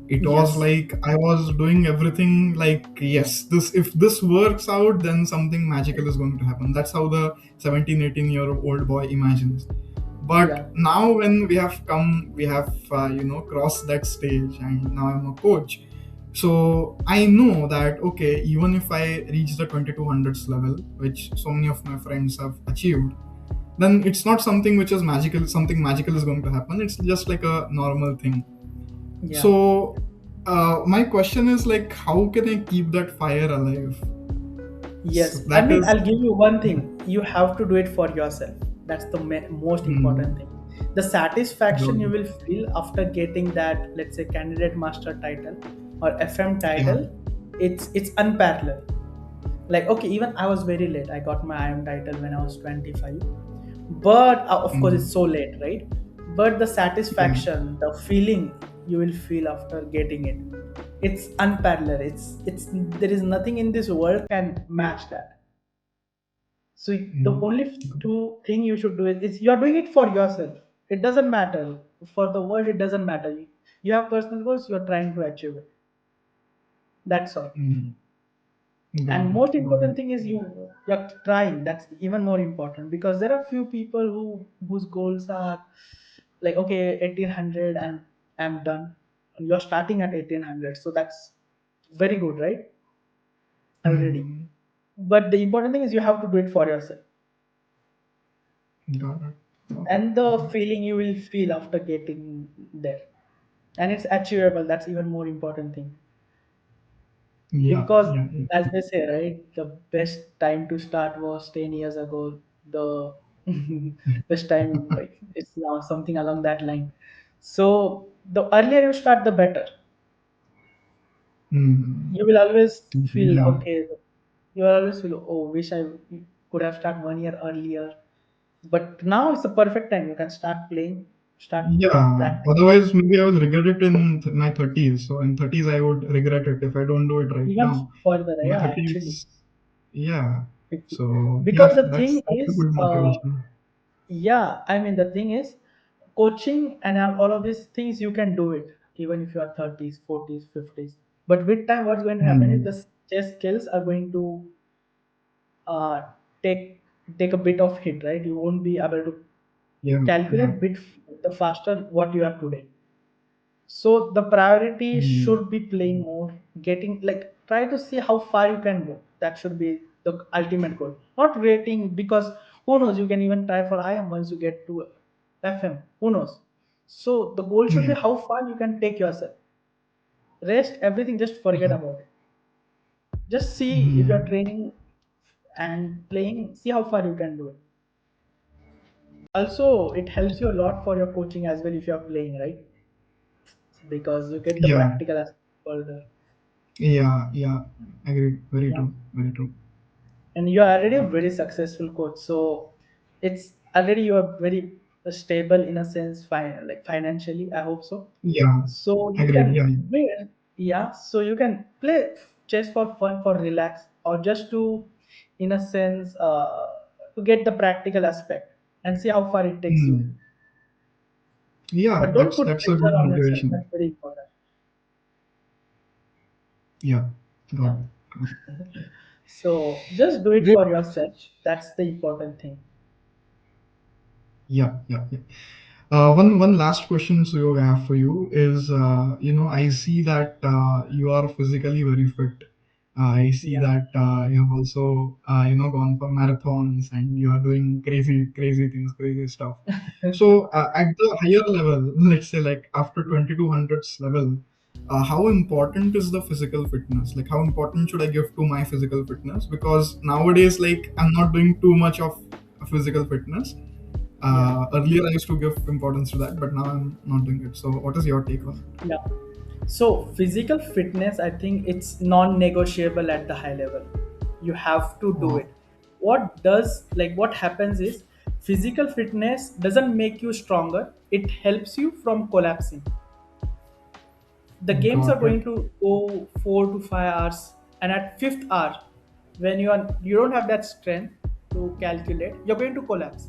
[SPEAKER 1] It was
[SPEAKER 2] Yes.
[SPEAKER 1] like I was doing everything like, yes, this, if this works out, then something magical is going to happen. That's how the 17, 18-year-old boy imagines. But
[SPEAKER 2] Yeah.
[SPEAKER 1] now when we have crossed that stage, and now I'm a coach. So I know that, okay, even if I reach the 2200s level, which so many of my friends have achieved, then it's not something which is magical, something magical is going to happen. It's just like a normal thing.
[SPEAKER 2] Yeah.
[SPEAKER 1] So my question is like, how can I keep that fire alive? So
[SPEAKER 2] Yes, I
[SPEAKER 1] that
[SPEAKER 2] mean,
[SPEAKER 1] is.
[SPEAKER 2] I'll give you one thing. You have to do it for yourself. That's the most important
[SPEAKER 1] Hmm,
[SPEAKER 2] thing. The satisfaction
[SPEAKER 1] got
[SPEAKER 2] you
[SPEAKER 1] it.
[SPEAKER 2] will feel after getting that, let's say, candidate master title or FM
[SPEAKER 1] Yeah.
[SPEAKER 2] title, it's unparalleled. Like, okay, even I was very late. I got my IM title when I was 25, but of course,
[SPEAKER 1] Hmm,
[SPEAKER 2] it's so late, right? But the
[SPEAKER 1] yeah.
[SPEAKER 2] satisfaction, the feeling you will feel after getting it, it's unparalleled. It's there is nothing in this world can match that. So the
[SPEAKER 1] Hmm,
[SPEAKER 2] only two thing you should do is you are doing it for yourself. It doesn't matter for the world. It doesn't matter. You have personal goals. You are trying to achieve it. That's all.
[SPEAKER 1] hmm. Got
[SPEAKER 2] And
[SPEAKER 1] it.
[SPEAKER 2] most
[SPEAKER 1] Got it.
[SPEAKER 2] important thing is you're trying. That's even more important because there are few people whose goals are like, okay, 1800 and I'm done. You're starting at 1800, so that's very good, right? Already.
[SPEAKER 1] Hmm,
[SPEAKER 2] But the important thing is you have to do it for yourself.
[SPEAKER 1] got it. Okay.
[SPEAKER 2] And the
[SPEAKER 1] Okay.
[SPEAKER 2] feeling you will feel after getting there, and it's achievable. That's even more important thing
[SPEAKER 1] Yeah.
[SPEAKER 2] because
[SPEAKER 1] Yeah.
[SPEAKER 2] as they say, right, the best time to start was 10 years ago. The best time, like, it's now something along that line. So the earlier you start, the better.
[SPEAKER 1] Hmm.
[SPEAKER 2] You will always feel
[SPEAKER 1] Yeah.
[SPEAKER 2] okay. You will always feel, oh, wish I could have started 1 year earlier. But now it's the perfect time. You can start playing, start
[SPEAKER 1] Yeah.
[SPEAKER 2] practice.
[SPEAKER 1] Otherwise, maybe I would regret it in my 30s. So in 30s, I would regret it if I don't do it right
[SPEAKER 2] Even
[SPEAKER 1] now.
[SPEAKER 2] further,
[SPEAKER 1] My
[SPEAKER 2] yeah, actually.
[SPEAKER 1] 30s. Yeah.
[SPEAKER 2] It's-
[SPEAKER 1] So
[SPEAKER 2] because
[SPEAKER 1] yeah,
[SPEAKER 2] the
[SPEAKER 1] that's
[SPEAKER 2] thing
[SPEAKER 1] that's a
[SPEAKER 2] is,
[SPEAKER 1] good motivation.
[SPEAKER 2] yeah, I mean, the thing is, coaching and all of these things, you can do it even if you are 30s, 40s, 50s. But with time, what's going to happen is
[SPEAKER 1] Hmm.
[SPEAKER 2] the chess skills are going to uh, take take a bit of hit, right? You won't be able to
[SPEAKER 1] Yeah. Yeah.
[SPEAKER 2] calculate bit the faster what you have today. So the priority
[SPEAKER 1] Hmm.
[SPEAKER 2] should be playing more, getting like try to see how far you can go. That should be the ultimate goal. Not rating because who knows, you can even try for IM once you get to FM. Who knows? So the goal should be
[SPEAKER 1] Yeah.
[SPEAKER 2] how far you can take yourself. Rest everything, just forget
[SPEAKER 1] Yeah.
[SPEAKER 2] about it. Just see if you're
[SPEAKER 1] Hmm.
[SPEAKER 2] training and playing, see how far you can do it. Also, it helps you a lot for your coaching as well if you're playing, right? Because you get the
[SPEAKER 1] Yeah.
[SPEAKER 2] practical aspect further.
[SPEAKER 1] Yeah. Yeah. Agreed. Very
[SPEAKER 2] Yeah.
[SPEAKER 1] true. Very true.
[SPEAKER 2] And you are already a very successful coach, so it's already you are very stable in a sense, like financially, I hope so.
[SPEAKER 1] Yeah.
[SPEAKER 2] So you
[SPEAKER 1] Agreed.
[SPEAKER 2] can
[SPEAKER 1] Yeah.
[SPEAKER 2] yeah, so you can play chess for fun, for relax, or just to, in a sense, to get the practical aspect and see how far it takes you.
[SPEAKER 1] Hmm. Yeah.
[SPEAKER 2] But don't
[SPEAKER 1] That's
[SPEAKER 2] put
[SPEAKER 1] that's a
[SPEAKER 2] pressure
[SPEAKER 1] good
[SPEAKER 2] on yourself,
[SPEAKER 1] motivation.
[SPEAKER 2] that's very important.
[SPEAKER 1] Yeah. Got
[SPEAKER 2] Yeah,
[SPEAKER 1] it. Got it.
[SPEAKER 2] so just do it
[SPEAKER 1] Great.
[SPEAKER 2] for yourself. That's the important thing.
[SPEAKER 1] Yeah. Yeah. Yeah. One last question, Suyog, I have for you is, I see that you are physically very fit. I see
[SPEAKER 2] Yeah.
[SPEAKER 1] that you have also, gone for marathons and you are doing crazy, crazy things, crazy stuff. So, at the higher level, let's say like after 2200s level, how important is the physical fitness? Like, how important should I give to my physical fitness? Because nowadays, like, I'm not doing too much of physical fitness.
[SPEAKER 2] Yeah.
[SPEAKER 1] Earlier, I used to give importance to that, but now I'm not doing it. So, what is your take on it?
[SPEAKER 2] Yeah. So physical fitness, I think it's non-negotiable at the high level. You have to do
[SPEAKER 1] Oh,
[SPEAKER 2] it. What happens is physical fitness doesn't make you stronger. It helps you from collapsing. The games are
[SPEAKER 1] got
[SPEAKER 2] going
[SPEAKER 1] it.
[SPEAKER 2] to go 4 to 5 hours, and at fifth hour, when you don't have that strength to calculate, you're going to collapse.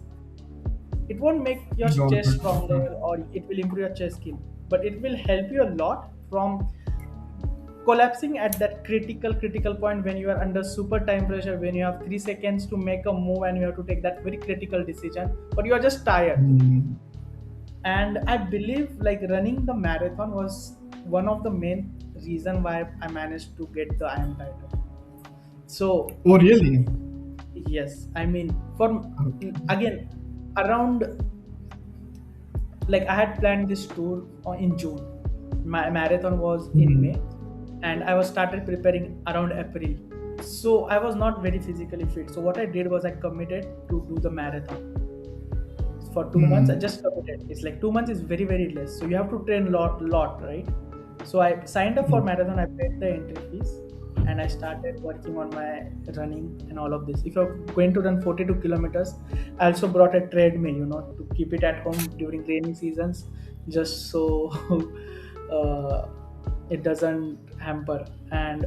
[SPEAKER 2] It won't make your
[SPEAKER 1] Got
[SPEAKER 2] chest
[SPEAKER 1] it.
[SPEAKER 2] stronger or it will improve your chest skill, but it will help you a lot from collapsing at that critical point when you are under super time pressure, when you have 3 seconds to make a move and you have to take that very critical decision, but you are just tired.
[SPEAKER 1] Hmm.
[SPEAKER 2] And I believe like running the marathon was one of the main reason why I managed to get the iron title. So
[SPEAKER 1] Oh, really?
[SPEAKER 2] yes, I mean, for
[SPEAKER 1] Okay.
[SPEAKER 2] again, around, like I had planned this tour in June. My marathon was in
[SPEAKER 1] Hmm.
[SPEAKER 2] May, and I was started preparing around April. So I was not very physically fit. So what I did was I committed to do the marathon for 2 months. I
[SPEAKER 1] Hmm.
[SPEAKER 2] just committed. It's like 2 months is very very less. So you have to train lot, right? So I signed up for
[SPEAKER 1] Hmm.
[SPEAKER 2] marathon. I paid the entry fees, and I started working on my running and all of this. If you're going to run 42 kilometers, I also brought a treadmill, to keep it at home during rainy seasons, just so uh, it doesn't hamper. And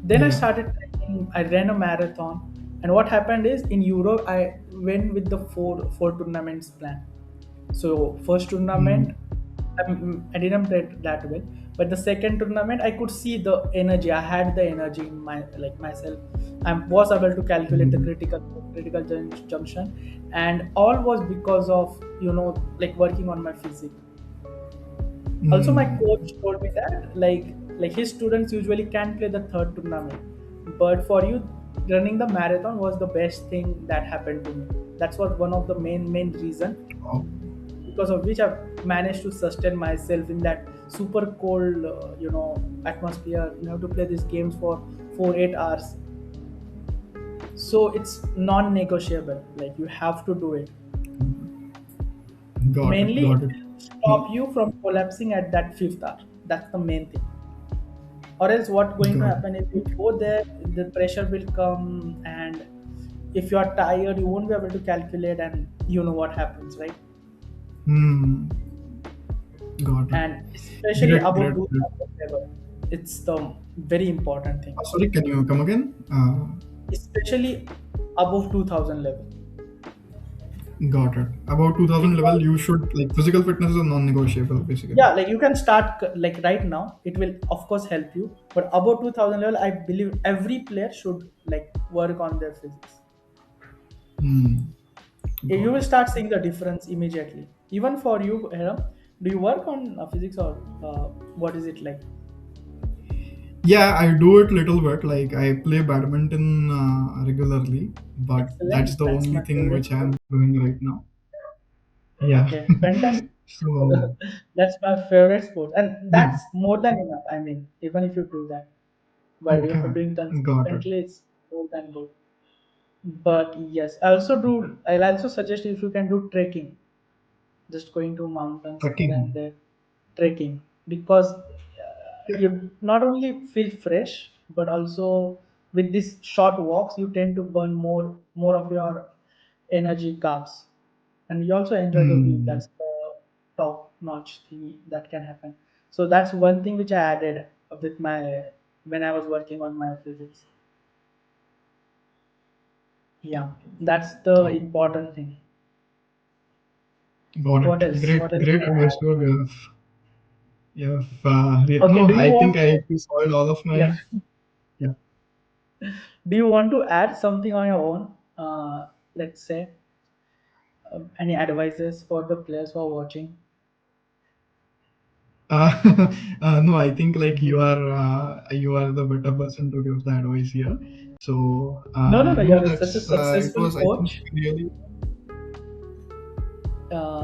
[SPEAKER 2] then I
[SPEAKER 1] Yeah.
[SPEAKER 2] started training. I ran a marathon, and what happened is in Europe I went with the four tournaments plan. So first
[SPEAKER 1] Hmm.
[SPEAKER 2] tournament, I didn't play that well, but the second tournament I could see the energy. I had the energy in myself. I was able to calculate the
[SPEAKER 1] Hmm.
[SPEAKER 2] critical junction, and all was because of working on my physique. Also, my
[SPEAKER 1] Hmm.
[SPEAKER 2] coach told me that like his students usually can play the third tournament, but for you, running the marathon was the best thing that happened to me. That's what one of the main reason
[SPEAKER 1] Oh.
[SPEAKER 2] because of which I've managed to sustain myself in that super cold, atmosphere. You have to play these games for 4 8 hours, so it's non-negotiable. Like you have to do it.
[SPEAKER 1] Got it.
[SPEAKER 2] Mainly, it
[SPEAKER 1] Got it.
[SPEAKER 2] will
[SPEAKER 1] Hmm.
[SPEAKER 2] stop you from collapsing at that fifth hour. That's the main thing. Or else, what going to
[SPEAKER 1] Got it.
[SPEAKER 2] happen if you go there? The pressure will come, and if you are tired, you won't be able to calculate, and you know what happens, right?
[SPEAKER 1] Hmm. Got it.
[SPEAKER 2] And especially
[SPEAKER 1] Great.
[SPEAKER 2] about
[SPEAKER 1] Great. Great.
[SPEAKER 2] 2000 level, it's the very important thing.
[SPEAKER 1] Sorry, can you come again?
[SPEAKER 2] Especially above 2000 level,
[SPEAKER 1] Got it. About 2000 level,
[SPEAKER 2] because
[SPEAKER 1] you should like physical fitness is a non-negotiable, basically.
[SPEAKER 2] yeah, like you can start like right now. It will of course help you, but above 2000 level, I believe every player should like work on their physics.
[SPEAKER 1] Hmm.
[SPEAKER 2] You
[SPEAKER 1] Got
[SPEAKER 2] will
[SPEAKER 1] it.
[SPEAKER 2] start seeing the difference immediately. Even for you, Hiram, do you work on physics or what is it like?
[SPEAKER 1] Yeah, I do it little bit. Like I play badminton regularly, but that's
[SPEAKER 2] Excellent.
[SPEAKER 1] the
[SPEAKER 2] That's
[SPEAKER 1] only
[SPEAKER 2] my
[SPEAKER 1] thing
[SPEAKER 2] favorite
[SPEAKER 1] which
[SPEAKER 2] sport.
[SPEAKER 1] I'm doing right now. Yeah.
[SPEAKER 2] Okay, fantastic.
[SPEAKER 1] So
[SPEAKER 2] That's my favorite sport, and
[SPEAKER 1] yeah.
[SPEAKER 2] that's more than enough. I mean, even if you do that, but you're
[SPEAKER 1] Okay.
[SPEAKER 2] doing
[SPEAKER 1] Got it.
[SPEAKER 2] consistently, it's more than good. But yes, I also do. I'll also suggest if you can do trekking, just going to mountains here and
[SPEAKER 1] Trekking.
[SPEAKER 2] there, trekking, because
[SPEAKER 1] Yeah.
[SPEAKER 2] you not only feel fresh, but also with these short walks, you tend to burn more of your energy carbs, and you also enjoy the view.
[SPEAKER 1] Hmm.
[SPEAKER 2] That's the top notch thing that can happen. So that's one thing which I added with my when I was working on my physics. Yeah, that's the important thing.
[SPEAKER 1] Got
[SPEAKER 2] What
[SPEAKER 1] it.
[SPEAKER 2] else?
[SPEAKER 1] Great.
[SPEAKER 2] What else
[SPEAKER 1] Great
[SPEAKER 2] can I
[SPEAKER 1] advice,
[SPEAKER 2] add?
[SPEAKER 1] bro.
[SPEAKER 2] Okay,
[SPEAKER 1] No,
[SPEAKER 2] do you
[SPEAKER 1] I
[SPEAKER 2] want
[SPEAKER 1] think
[SPEAKER 2] to?
[SPEAKER 1] you spoiled all of
[SPEAKER 2] Yeah.
[SPEAKER 1] my. Yeah.
[SPEAKER 2] Do you want to add something on your own? Let's say. Any advices for the players who are watching?
[SPEAKER 1] No, I think like you are the better person to give the advice here. So
[SPEAKER 2] No, no, no.
[SPEAKER 1] no,
[SPEAKER 2] You're such a
[SPEAKER 1] that's it
[SPEAKER 2] successful
[SPEAKER 1] was I think
[SPEAKER 2] coach.
[SPEAKER 1] really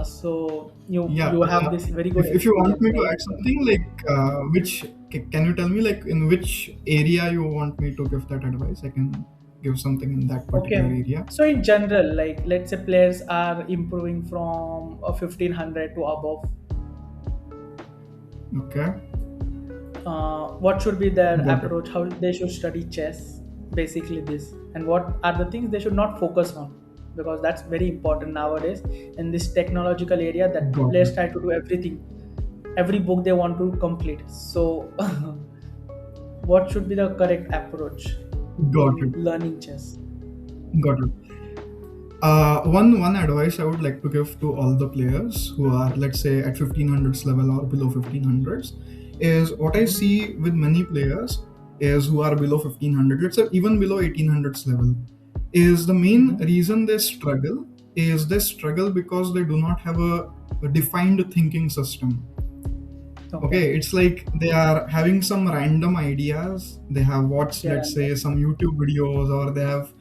[SPEAKER 2] So you
[SPEAKER 1] yeah.
[SPEAKER 2] you have this very good
[SPEAKER 1] If you want
[SPEAKER 2] experience,
[SPEAKER 1] me to
[SPEAKER 2] right?
[SPEAKER 1] add something like can you tell me like in which area you want me to give that advice? I can give something in that particular
[SPEAKER 2] Okay.
[SPEAKER 1] area.
[SPEAKER 2] So in general, like let's say players are improving from a 1500 to above.
[SPEAKER 1] Okay,
[SPEAKER 2] What should be their
[SPEAKER 1] got it.
[SPEAKER 2] approach? How they should study chess? Basically, this, and what are the things they should not focus on? Because that's very important nowadays in this technological area that
[SPEAKER 1] Got
[SPEAKER 2] players
[SPEAKER 1] it.
[SPEAKER 2] try to do everything, every book they want to complete. So, what should be the correct approach
[SPEAKER 1] Got
[SPEAKER 2] in
[SPEAKER 1] it.
[SPEAKER 2] learning chess?
[SPEAKER 1] Got it. One advice I would like to give to all the players who are, let's say, at 1500s level or below 1500s is what I
[SPEAKER 2] Mhm.
[SPEAKER 1] see with many players is who are below 1500, let's say even below 1800s level, is the main
[SPEAKER 2] Mhm.
[SPEAKER 1] reason they struggle because they do not have a defined thinking system.
[SPEAKER 2] Okay.
[SPEAKER 1] Okay, it's like they are having some random ideas. They have watched,
[SPEAKER 2] Here
[SPEAKER 1] let's
[SPEAKER 2] and there.
[SPEAKER 1] say, some YouTube videos, or they have,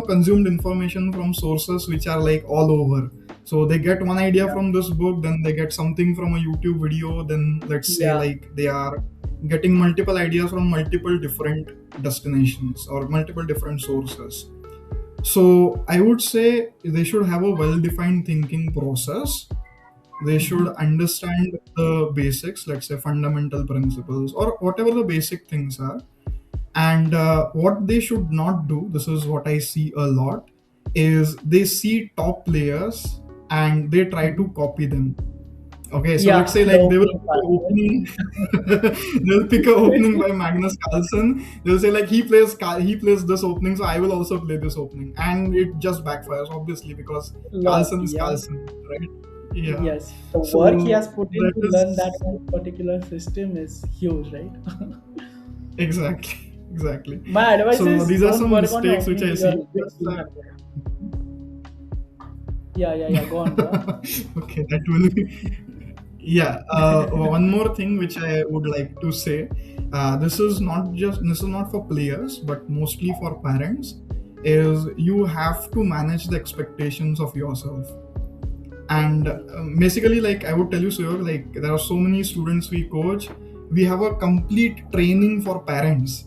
[SPEAKER 1] consumed information from sources which are like all over. So they get one idea
[SPEAKER 2] Yeah.
[SPEAKER 1] from this book, then they get something from a YouTube video, then let's say
[SPEAKER 2] Yeah.
[SPEAKER 1] like they are getting multiple ideas from multiple different destinations or multiple different sources. So I would say they should have a well-defined thinking process. They should
[SPEAKER 2] Mhm.
[SPEAKER 1] understand the basics, let's say fundamental principles or whatever the basic things are. And what they should not do, this is what I see a lot, is they see top players and they try to
[SPEAKER 2] Mhm.
[SPEAKER 1] copy them. Okay, so let's
[SPEAKER 2] Yeah,
[SPEAKER 1] say
[SPEAKER 2] the
[SPEAKER 1] like they will
[SPEAKER 2] opening
[SPEAKER 1] pick
[SPEAKER 2] part.
[SPEAKER 1] a opening, they'll pick a opening by Magnus Carlsen. They'll say like he plays this opening, so I will also play this opening, and it just backfires obviously because
[SPEAKER 2] Lot,
[SPEAKER 1] Carlsen is
[SPEAKER 2] yeah.
[SPEAKER 1] Carlsen, right? Yeah.
[SPEAKER 2] Yes, the work he has
[SPEAKER 1] So
[SPEAKER 2] put in
[SPEAKER 1] that
[SPEAKER 2] to learn that
[SPEAKER 1] is
[SPEAKER 2] one particular system is huge, right?
[SPEAKER 1] exactly, exactly.
[SPEAKER 2] My advice
[SPEAKER 1] So
[SPEAKER 2] is
[SPEAKER 1] these are
[SPEAKER 2] don't
[SPEAKER 1] some
[SPEAKER 2] work on your
[SPEAKER 1] mistakes which
[SPEAKER 2] opening
[SPEAKER 1] I
[SPEAKER 2] till you're
[SPEAKER 1] see.
[SPEAKER 2] a bit
[SPEAKER 1] Plus,
[SPEAKER 2] 300. Yeah, yeah, yeah. Go on, go on.
[SPEAKER 1] okay, that will be. Yeah. One more thing which I would like to say. This is not for players, but mostly for parents. Is you have to manage the expectations of yourself. And basically, like I would tell you, Suyog, like there are so many students we coach. We have a complete training for parents.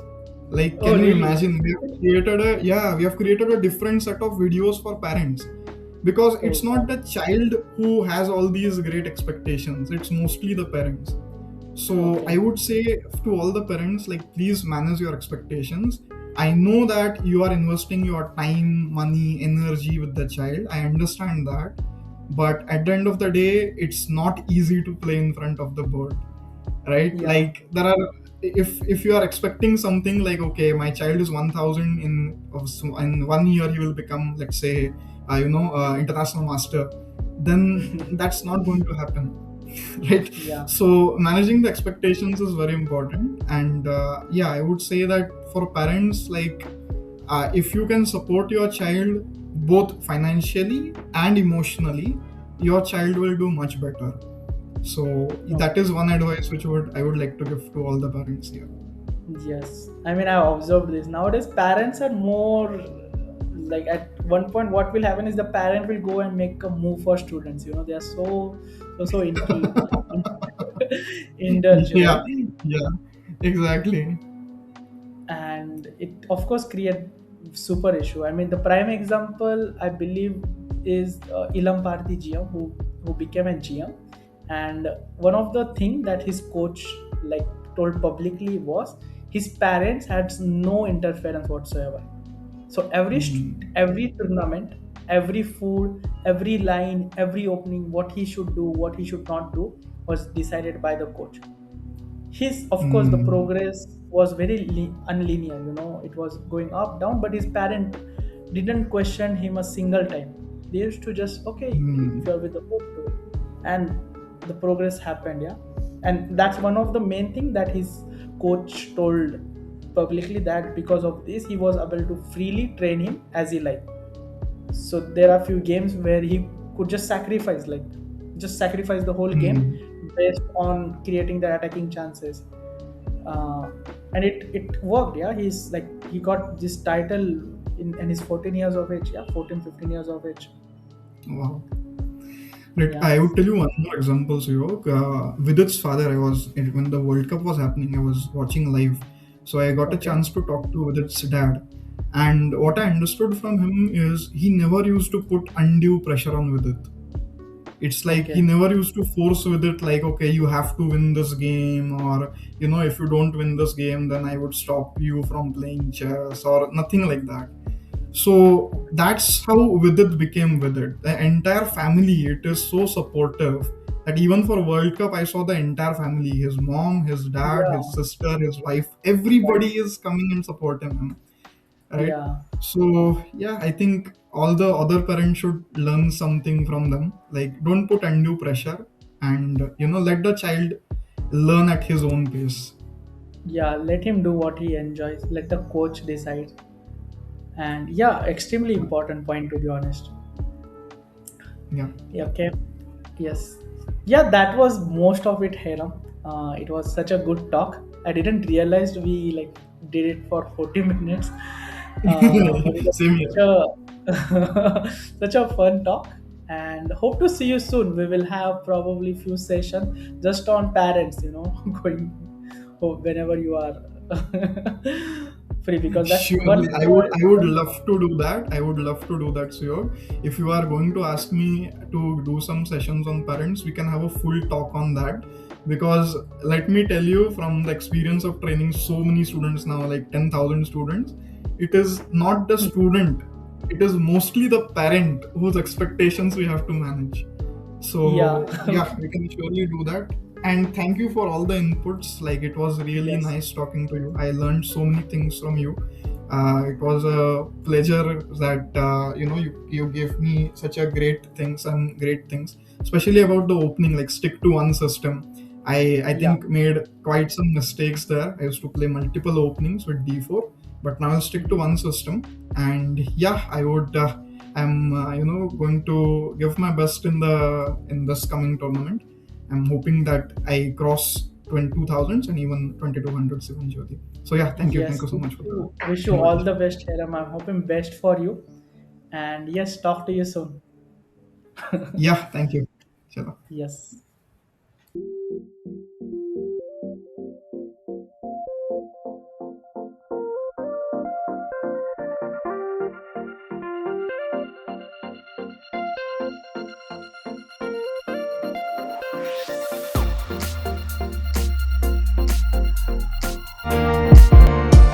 [SPEAKER 1] Like,
[SPEAKER 2] Oh,
[SPEAKER 1] can you
[SPEAKER 2] really?
[SPEAKER 1] imagine? We have created a different set of videos for parents because
[SPEAKER 2] Oh,
[SPEAKER 1] it's not
[SPEAKER 2] God.
[SPEAKER 1] the child who has all these great expectations. It's mostly the parents. So I
[SPEAKER 2] Okay.
[SPEAKER 1] would say to all the parents, like, please manage your expectations. I know that you are investing your time, money, energy with the child. I understand that. But at the end of the day, it's not easy to play in front of the board, right?
[SPEAKER 2] Yeah.
[SPEAKER 1] Like there are, if you are expecting something like, okay, my child is 1000 in 1 year he will become, let's say, international master, then that's not going to happen. Right?
[SPEAKER 2] Yeah.
[SPEAKER 1] So managing the expectations is very important. And yeah, I would say that for parents, like, if you can support your child both financially and emotionally, your child will do much better. So that
[SPEAKER 2] Okay.
[SPEAKER 1] is one advice which I would like to give to all the parents here.
[SPEAKER 2] Yes. I mean, I've observed this. Nowadays, parents are more like at one point, what will happen is the parent will go and make a move for students. They are so indulge,
[SPEAKER 1] Yeah,
[SPEAKER 2] right?
[SPEAKER 1] yeah, exactly.
[SPEAKER 2] And it of course create super issue. I mean, the prime example I believe is Ilam Parthi GM who became a GM, and one of the thing that his coach like told publicly was his parents had no interference whatsoever. So
[SPEAKER 1] Hmm.
[SPEAKER 2] every tournament, every food, every line, every opening, what he should do, what he should not do, was decided by the coach. His, of course, the
[SPEAKER 1] Hmm.
[SPEAKER 2] progress was very unlinear. It was going up, down, but his parent didn't question him a single time. They used to just, okay,
[SPEAKER 1] Hmm.
[SPEAKER 2] if you're with the coach, do it. And the progress happened, yeah. And that's one of the main thing that his coach told publicly, that because of this he was able to freely train him as he liked. So there are few games where he could just sacrifice the whole game
[SPEAKER 1] Mm.
[SPEAKER 2] based on creating the attacking chances. uh, and it worked. Yeah, he's like he got this title in his 14 years of age. Yeah, 14, 15 years of age.
[SPEAKER 1] Wow. Like,
[SPEAKER 2] Yeah.
[SPEAKER 1] I would tell you one more example, Suyog. With its father, when the World Cup was happening, I was watching live. So I got a
[SPEAKER 2] Okay.
[SPEAKER 1] chance to talk to with its dad. And what I understood from him is he never used to put undue pressure on Vidit. It's like he
[SPEAKER 2] Okay.
[SPEAKER 1] never used to force with it, like, okay, you have to win this game, or, if you don't win this game, then I would stop you from playing chess, or nothing like that. So that's how Vidit became Vidit. The entire family, it is so supportive that even for World Cup, I saw the entire family, his mom, his dad, his
[SPEAKER 2] Yeah.
[SPEAKER 1] sister, his wife,
[SPEAKER 2] Right.
[SPEAKER 1] everybody is coming and supporting him, right?
[SPEAKER 2] Yeah.
[SPEAKER 1] So yeah, I think all the other parents should learn something from them. Like, don't put undue pressure, and let the child learn at his own pace.
[SPEAKER 2] Yeah, let him do what he enjoys, let the coach decide. And yeah, extremely important point, to be honest.
[SPEAKER 1] Yeah.
[SPEAKER 2] Yeah, okay. Yes. Yeah, that was most of it, Hiram. It was such a good talk. I didn't realize we like did it for 40 minutes. But it was
[SPEAKER 1] Same here.
[SPEAKER 2] such a such a fun talk. And hope to see you soon. We will have probably few sessions just on parents, going whenever you are free, because that's
[SPEAKER 1] Surely,
[SPEAKER 2] one
[SPEAKER 1] I would
[SPEAKER 2] one
[SPEAKER 1] love to do that. I would love to do that, Suyog. If you are going to ask me to do some sessions on parents, we can have a full talk on that. Because let me tell you, from the experience of training so many students now, like 10,000 students, it is not the student, it is mostly the parent whose expectations we have to manage.
[SPEAKER 2] yeah.
[SPEAKER 1] So yeah, we can surely do that. And thank you for all the inputs. Like, it was really
[SPEAKER 2] Yes.
[SPEAKER 1] nice talking to you. I learned so many things from you. It was a pleasure that you gave me such a great things, especially about the opening. Like, stick to one system. I
[SPEAKER 2] Yeah.
[SPEAKER 1] think made quite some mistakes there. I used to play multiple openings with d4, but now I'll stick to one system. And yeah, I would. I'm going to give my best in this coming tournament. I'm hoping that I cross 22,000s and even 2200s eventually. So yeah, thank
[SPEAKER 2] Yes,
[SPEAKER 1] you so much for the
[SPEAKER 2] wish you all
[SPEAKER 1] invitation.
[SPEAKER 2] the best, Hiram. I'm hoping best for you. And yes, talk to you soon.
[SPEAKER 1] Yeah, thank you. Chalo.
[SPEAKER 2] Yes.